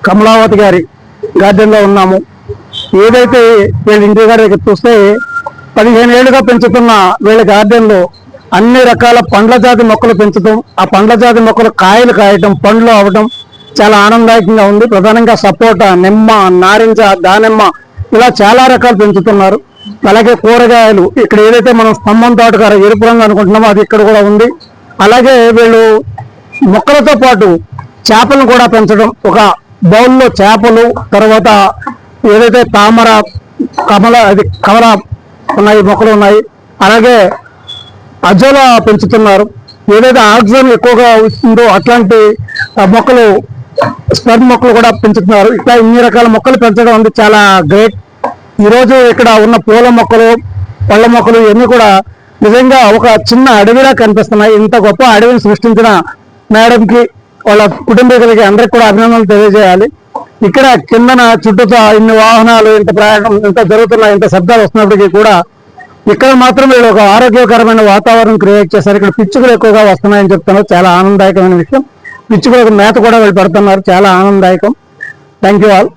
కమలావతి గారి గార్డెన్లో ఉన్నాము. ఏదైతే వీళ్ళ ఇంటి దగ్గర చూస్తే 15 ఏళ్ళుగా పెంచుతున్న వీళ్ళ గార్డెన్లో అన్ని రకాల పండ్ల జాతి మొక్కలు పెంచడం, ఆ పండ్ల జాతి మొక్కలు కాయలు కాయటం, పండ్లు అవ్వడం చాలా ఆనందదాయకంగా ఉంది. ప్రధానంగా సపోటా, నిమ్మ, నారింజ, దానిమ్మ ఇలా చాలా రకాలు పెంచుతున్నారు. అలాగే కూరగాయలు ఇక్కడ ఏదైతే మనం స్తంభం తోటకార ఎరుపు రంగు అనుకుంటున్నామో అది ఇక్కడ కూడా ఉంది. అలాగే వీళ్ళు మొక్కలతో పాటు చేపలను కూడా పెంచడం, ఒక బౌల్లో చేపలు, తర్వాత ఏదైతే తామర, కమల ఉన్నాయి, మొక్కలు ఉన్నాయి. అలాగే అజోలా పెంచుతున్నారు. ఏదైతే ఆక్సిజన్ ఎక్కువగా ఉందో అట్లాంటి మొక్కలు, స్పర్మ్ మొక్కలు కూడా పెంచుతున్నారు. ఇట్లా ఇన్ని రకాల మొక్కలు పెంచడం అనేది చాలా గ్రేట్. ఈరోజు ఇక్కడ ఉన్న పూల మొక్కలు, పళ్ళ మొక్కలు ఇవన్నీ కూడా నిజంగా ఒక చిన్న అడవిలా కనిపిస్తున్నాయి. ఇంత గొప్ప అడవిని సృష్టించిన మేడంకి, వాళ్ళ కుటుంబీకులకి అందరికి కూడా అభినందనలు తెలియజేయాలి. ఇక్కడ కిందన చుట్టూతో ఇన్ని వాహనాలు, ఇంత ప్రయాణం, ఇంత జరుగుతున్న, ఇంత శబ్దాలు వస్తున్నప్పటికీ కూడా ఇక్కడ మాత్రం వీళ్ళు ఒక ఆరోగ్యకరమైన వాతావరణం క్రియేట్ చేశారు. ఇక్కడ పిచ్చుకలు ఎక్కువగా వస్తున్నాయని చెప్తున్నారు. చాలా ఆనందదాయకమైన విషయం. పిచ్చుకలకు మేత కూడా వీళ్ళు పెడుతున్నారు. చాలా ఆనందదాయకం. Thank you all.